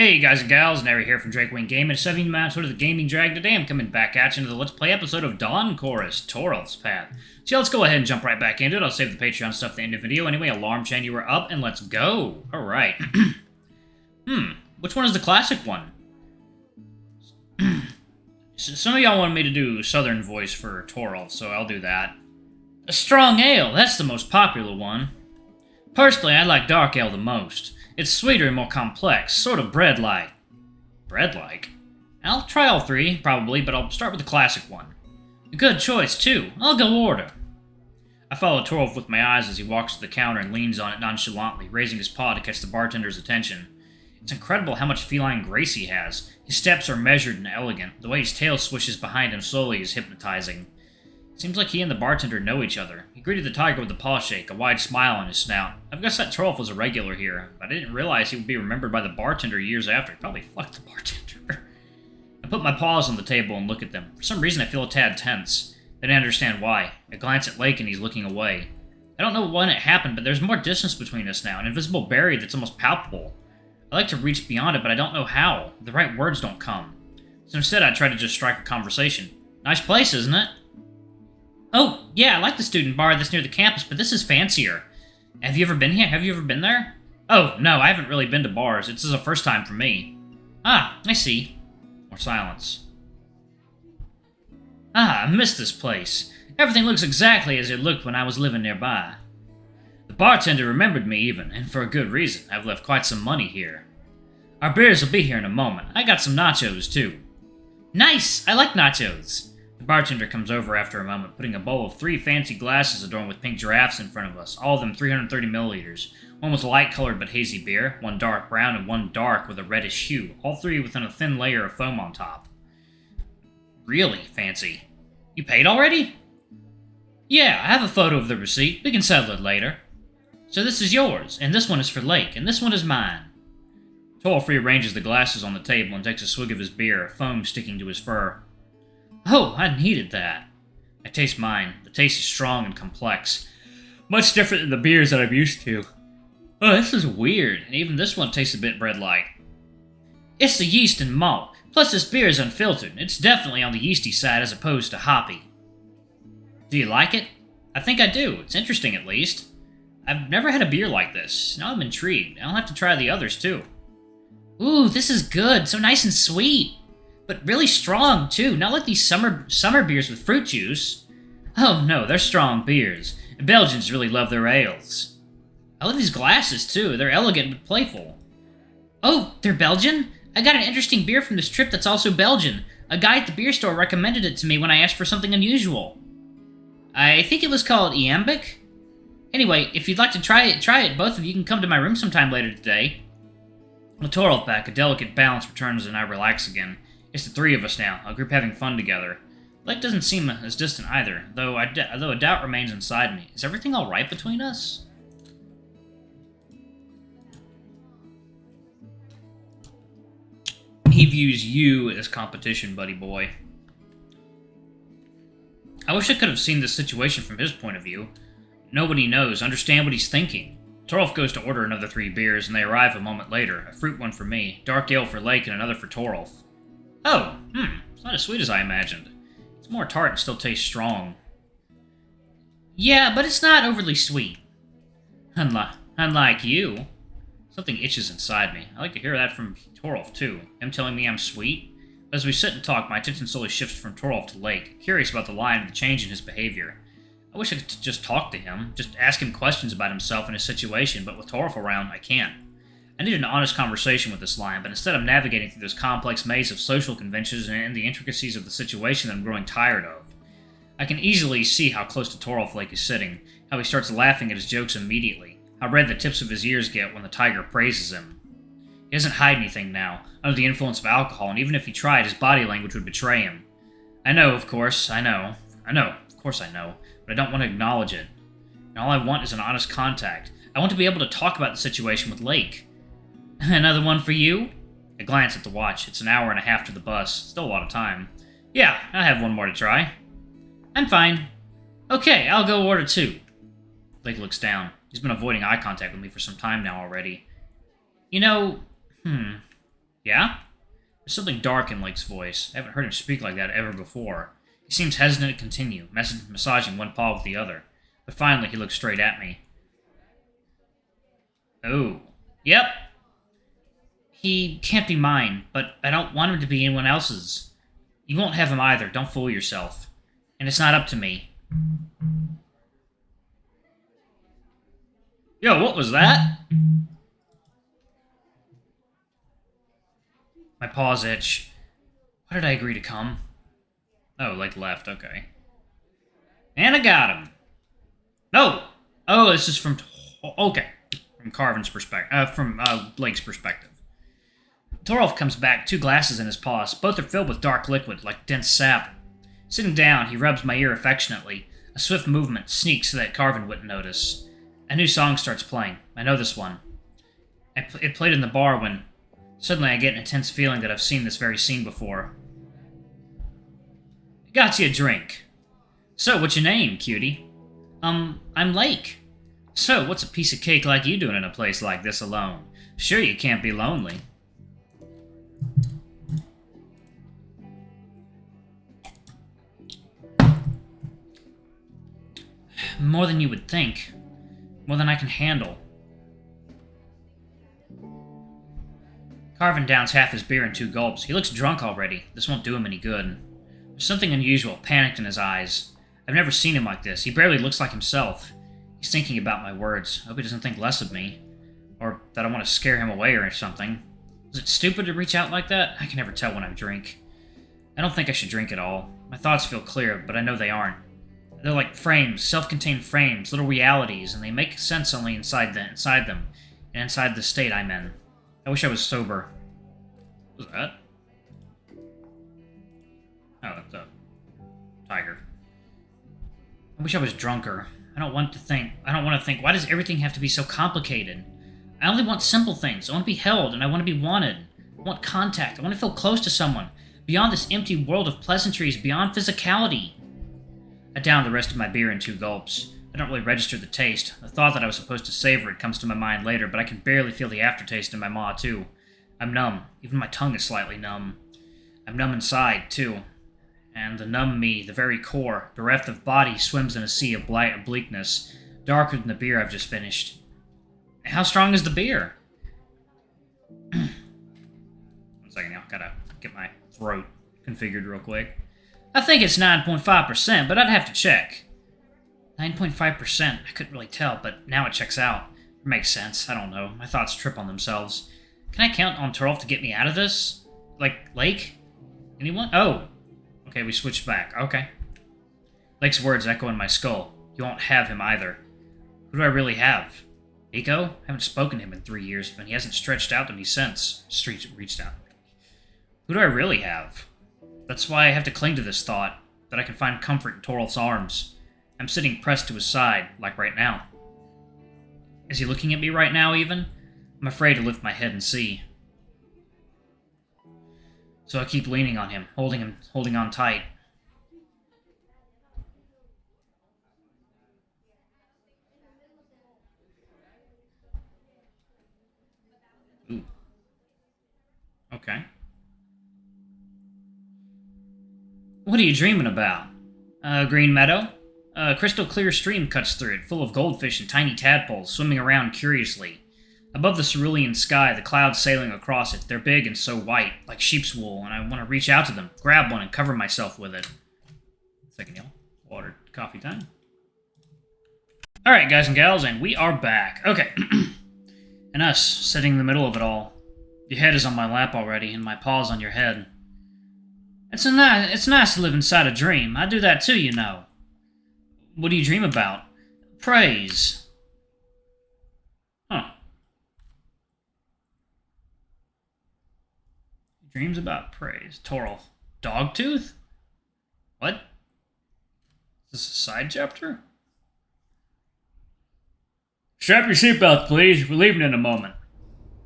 Hey guys and gals, Nary here from Drakewing Gaming, 7 months of the Gaming Drag. Today I'm coming back at you into the Let's Play episode of Dawn Chorus, Torulf's Path. So yeah, let's go ahead and jump right back into it. I'll save the Patreon stuff at the end of the video. Anyway, alarm chain, you were up, and let's go. Alright. Which one is the classic one? Some of y'all wanted me to do Southern voice for Torulf, so I'll do that. A strong ale, that's the most popular one. Personally, I like dark ale the most. It's sweeter and more complex, sort of bread-like. Bread-like? I'll try all three, probably, but I'll start with the classic one. A good choice, too. I'll go order. I follow Torulf with my eyes as he walks to the counter and leans on it nonchalantly, raising his paw to catch the bartender's attention. It's incredible how much feline grace he has. His steps are measured and elegant. The way his tail swishes behind him slowly is hypnotizing. Seems like he and the bartender know each other. He greeted the tiger with a paw shake, a wide smile on his snout. I guess that Torulf was a regular here, but I didn't realize he would be remembered by the bartender years after. He probably fucked the bartender. I put my paws on the table and look at them. For some reason I feel a tad tense. I didn't understand why. I glance at Lake and he's looking away. I don't know when it happened, but there's more distance between us now, an invisible barrier that's almost palpable. I like to reach beyond it, but I don't know how. The right words don't come. So instead I try to just strike a conversation. Nice place, isn't it? Oh, yeah, I like the student bar that's near the campus, but this is fancier. Have you ever been here? Have you ever been there? Oh, no, I haven't really been to bars. This is a first time for me. Ah, I see. More silence. Ah, I miss this place. Everything looks exactly as it looked when I was living nearby. The bartender remembered me even, and for a good reason. I've left quite some money here. Our beers will be here in a moment. I got some nachos, too. Nice! I like nachos. The bartender comes over after a moment, putting a bowl of 3 fancy glasses adorned with pink giraffes in front of us, all of them 330 milliliters. One was light-colored but hazy beer, one dark brown, and one dark with a reddish hue, all 3 within a thin layer of foam on top. Really fancy. You paid already? Yeah, I have a photo of the receipt. We can settle it later. So this is yours, and this one is for Lake, and this one is mine. Torulf rearranges the glasses on the table and takes a swig of his beer, foam sticking to his fur. Oh, I needed that. I taste mine. The taste is strong and complex. Much different than the beers that I'm used to. Oh, this is weird, and even this one tastes a bit bread-like. It's the yeast and malt, plus this beer is unfiltered. It's definitely on the yeasty side as opposed to hoppy. Do you like it? I think I do. It's interesting, at least. I've never had a beer like this. Now I'm intrigued. I'll have to try the others, too. Ooh, this is good. So nice and sweet. But really strong, too. Not like these summer beers with fruit juice. Oh, no, they're strong beers. Belgians really love their ales. I love these glasses, too. They're elegant but playful. Oh, they're Belgian? I got an interesting beer from this trip that's also Belgian. A guy at the beer store recommended it to me when I asked for something unusual. I think it was called Iambic? Anyway, if you'd like to try it. Both of you can come to my room sometime later today. With Torulf back, a delicate balance returns and I relax again. It's the 3 of us now, a group having fun together. Lake doesn't seem as distant either, though a doubt remains inside me. Is everything alright between us? He views you as competition, buddy boy. I wish I could have seen this situation from his point of view. Nobody knows, understand what he's thinking. Torulf goes to order another 3 beers, and they arrive a moment later. A fruit one for me, dark ale for Lake, and another for Torulf. Oh, it's not as sweet as I imagined. It's more tart and still tastes strong. Yeah, but it's not overly sweet. Unlike you. Something itches inside me. I like to hear that from Torulf, too. Him telling me I'm sweet. But as we sit and talk, my attention slowly shifts from Torulf to Lake, curious about the line and the change in his behavior. I wish I could just talk to him, just ask him questions about himself and his situation, but with Torulf around, I can't. I need an honest conversation with this lion, but instead I'm navigating through this complex maze of social conventions and the intricacies of the situation that I'm growing tired of. I can easily see how close to Torulf Lake is sitting, how he starts laughing at his jokes immediately, how red the tips of his ears get when the tiger praises him. He doesn't hide anything now, under the influence of alcohol, and even if he tried, his body language would betray him. I know, of course, I know, but I don't want to acknowledge it. And all I want is an honest contact. I want to be able to talk about the situation with Lake. Another one for you? I glance at the watch. It's an hour and a half to the bus. Still a lot of time. Yeah, I have one more to try. I'm fine. Okay, I'll go order 2. Lake looks down. He's been avoiding eye contact with me for some time now already. You know, Yeah? There's something dark in Lake's voice. I haven't heard him speak like that ever before. He seems hesitant to continue, massaging one paw with the other. But finally, he looks straight at me. Oh. Yep. He can't be mine, but I don't want him to be anyone else's. You won't have him either, don't fool yourself. And it's not up to me. Yo, what was that? My paws itch. Why did I agree to come? Oh, like left, okay. And I got him. No! Oh, this is from... Okay. From Carvine's perspective. From Blake's perspective. Torulf comes back, 2 glasses in his paws. Both are filled with dark liquid, like dense sap. Sitting down, he rubs my ear affectionately. A swift movement sneaks so that Carvine wouldn't notice. A new song starts playing. I know this one. It played in the bar when... Suddenly I get an intense feeling that I've seen this very scene before. Got you a drink. So, what's your name, cutie? I'm Lake. So, what's a piece of cake like you doing in a place like this alone? Sure you can't be lonely. More than you would think. More than I can handle. Carvine downs half his beer in 2 gulps. He looks drunk already. This won't do him any good. There's something unusual, panicked in his eyes. I've never seen him like this. He barely looks like himself. He's thinking about my words. I hope he doesn't think less of me. Or that I want to scare him away or something. Is it stupid to reach out like that? I can never tell when I drink. I don't think I should drink at all. My thoughts feel clear, but I know they aren't. They're like frames, self-contained frames, little realities, and they make sense only inside them, and inside the state I'm in. I wish I was sober. What was that? Oh, that's a tiger. I wish I was drunker. I don't want to think, why does everything have to be so complicated? I only want simple things. I want to be held, and I want to be wanted. I want contact. I want to feel close to someone. Beyond this empty world of pleasantries, beyond physicality. I downed the rest of my beer in 2 gulps. I don't really register the taste. The thought that I was supposed to savor it comes to my mind later, but I can barely feel the aftertaste in my maw, too. I'm numb. Even my tongue is slightly numb. I'm numb inside, too. And the numb me, the very core, bereft of body, swims in a sea of bleakness, darker than the beer I've just finished. How strong is the beer? 1 second, y'all. Gotta get my throat configured real quick. I think it's 9.5%, but I'd have to check. 9.5%? I couldn't really tell, but now it checks out. It makes sense. I don't know. My thoughts trip on themselves. Can I count on Torulf to get me out of this? Like, Lake? Anyone? Oh. Okay, we switched back. Okay. Lake's words echo in my skull. You won't have him either. Who do I really have? Nico? I haven't spoken to him in 3 years, but he hasn't stretched out to me since. Reached out. Who do I really have? That's why I have to cling to this thought, that I can find comfort in Torulf's arms. I'm sitting pressed to his side, like right now. Is he looking at me right now, even? I'm afraid to lift my head and see. So I keep leaning on him, holding on tight. Ooh. Okay. What are you dreaming about? A green meadow? A crystal clear stream cuts through it, full of goldfish and tiny tadpoles swimming around curiously. Above the cerulean sky, the clouds sailing across it. They're big and so white, like sheep's wool, and I want to reach out to them, grab one, and cover myself with it. Second, y'all. Water, coffee time. Alright, guys and gals, and we are back. Okay. And us, sitting in the middle of it all. Your head is on my lap already, and my paw's on your head. It's nice to live inside a dream. I do that too, you know. What do you dream about? Praise. Huh. Dreams about praise. Torulf. Dogtooth? What? Is this a side chapter? Strap your seatbelts, please. We're leaving in a moment.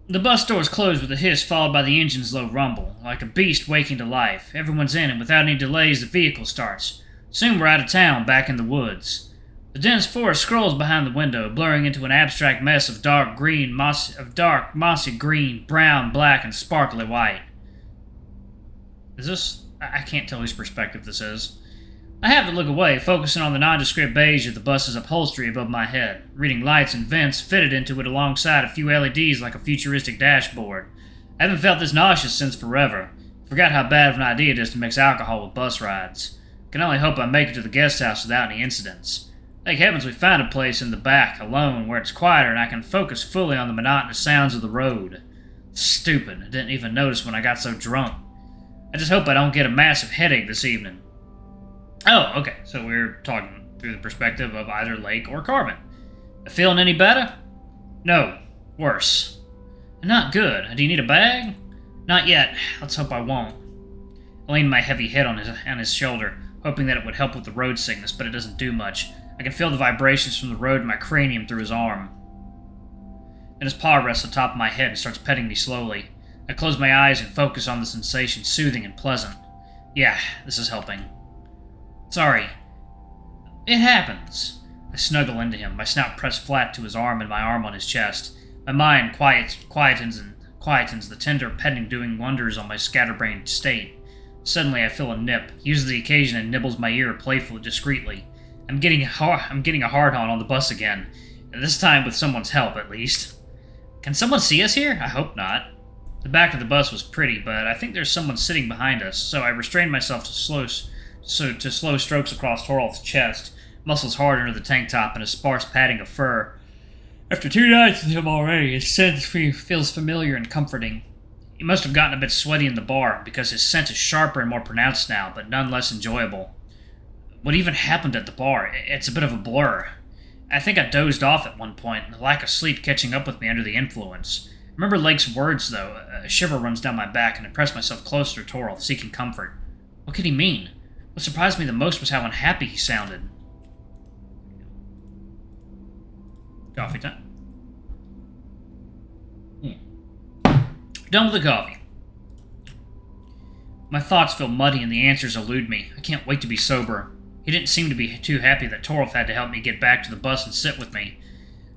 The bus doors close with a hiss followed by the engine's low rumble, like a beast waking to life. Everyone's in, and without any delays, the vehicle starts. Soon we're out of town, back in the woods. The dense forest scrolls behind the window, blurring into an abstract mess of dark, mossy green, brown, black, and sparkly white. Is this... I can't tell whose perspective this is. I have to look away, focusing on the nondescript beige of the bus's upholstery above my head, reading lights and vents fitted into it alongside a few LEDs like a futuristic dashboard. I haven't felt this nauseous since forever. I forgot how bad of an idea it is to mix alcohol with bus rides. I can only hope I make it to the guest house without any incidents. Thank heavens we found a place in the back, alone, where it's quieter and I can focus fully on the monotonous sounds of the road. Stupid, I didn't even notice when I got so drunk. I just hope I don't get a massive headache this evening. Oh, okay, so we're talking through the perspective of either Lake or Carvine. Feeling any better? No, worse. Not good. Do you need a bag? Not yet. Let's hope I won't. I leaned my heavy head on his shoulder, hoping that it would help with the road sickness, but it doesn't do much. I can feel the vibrations from the road in my cranium through his arm. Then his paw rests on top of my head and starts petting me slowly. I close my eyes and focus on the sensation, soothing and pleasant. Yeah, this is helping. Sorry. It happens. I snuggle into him, my snout pressed flat to his arm and my arm on his chest. My mind quietens the tender petting doing wonders on my scatterbrained state. Suddenly I feel a nip, uses the occasion and nibbles my ear playfully, discreetly. I'm getting a hard-on on the bus again, and this time with someone's help, at least. Can someone see us here? I hope not. The back of the bus was pretty, but I think there's someone sitting behind us, so I restrained myself to slow strokes across Torulf's chest, muscles hard under the tank top and a sparse padding of fur. After 2 nights with him already, his scent feels familiar and comforting. He must have gotten a bit sweaty in the bar, because his scent is sharper and more pronounced now, but none less enjoyable. What even happened at the bar? It's a bit of a blur. I think I dozed off at one point, the lack of sleep catching up with me under the influence. I remember Lake's words, though. A shiver runs down my back, and I press myself closer to Torulf, seeking comfort. What could he mean? What surprised me the most was how unhappy he sounded. Coffee time. Done with the coffee. My thoughts feel muddy and the answers elude me. I can't wait to be sober. He didn't seem to be too happy that Torulf had to help me get back to the bus and sit with me.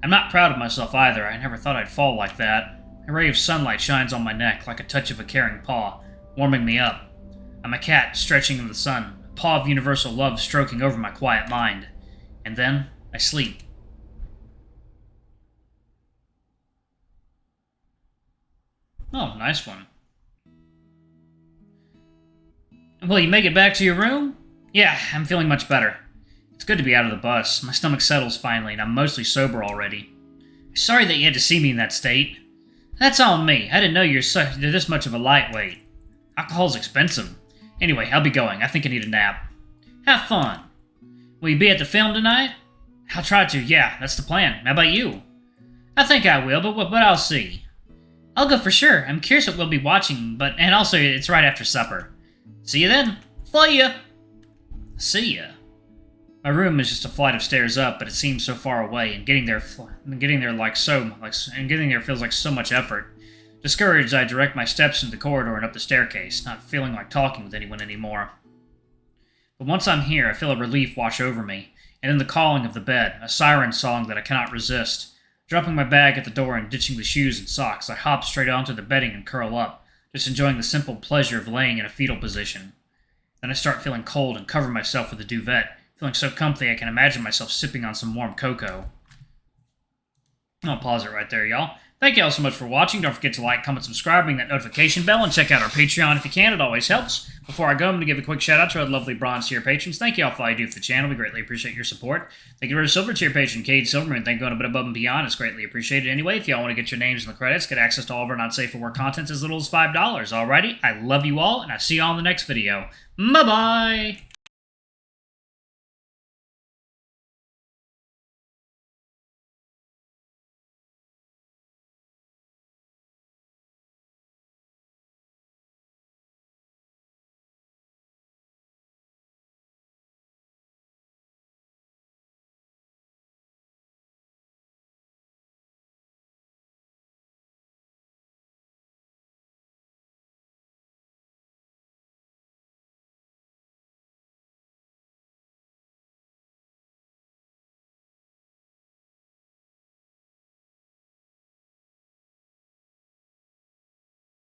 I'm not proud of myself either. I never thought I'd fall like that. A ray of sunlight shines on my neck like a touch of a caring paw, warming me up. I'm a cat stretching in the sun, a paw of universal love stroking over my quiet mind. And then I sleep. Oh, nice one. Will you make it back to your room? Yeah, I'm feeling much better. It's good to be out of the bus. My stomach settles finally, and I'm mostly sober already. Sorry that you had to see me in that state. That's on me. I didn't know you're this much of a lightweight. Alcohol's expensive. Anyway, I'll be going. I think I need a nap. Have fun. Will you be at the film tonight? I'll try to, yeah. That's the plan. How about you? I think I will, but I'll see. I'll go for sure. I'm curious what we'll be watching, and also it's right after supper. See you then. See ya. See ya. My room is just a flight of stairs up, but it seems so far away, and getting there feels like so much effort. Discouraged, I direct my steps into the corridor and up the staircase, not feeling like talking with anyone anymore. But once I'm here, I feel a relief wash over me, and then the calling of the bed, a siren song that I cannot resist. Dropping my bag at the door and ditching the shoes and socks, I hop straight onto the bedding and curl up, just enjoying the simple pleasure of laying in a fetal position. Then I start feeling cold and cover myself with a duvet, feeling so comfy I can imagine myself sipping on some warm cocoa. I'll pause it right there, y'all. Thank you all so much for watching. Don't forget to like, comment, subscribe, ring that notification bell, and check out our Patreon if you can. It always helps. Before I go, I'm going to give a quick shout out to our lovely bronze tier patrons. Thank you all for all you do for the channel. We greatly appreciate your support. Thank you to our silver tier patron, Cade Silverman. Thank you going a bit above and beyond. It's greatly appreciated. Anyway, if y'all want to get your names in the credits, get access to all of our not safe for work content as little as $5. Alrighty, I love you all, and I'll see you all in the next video. Bye-bye!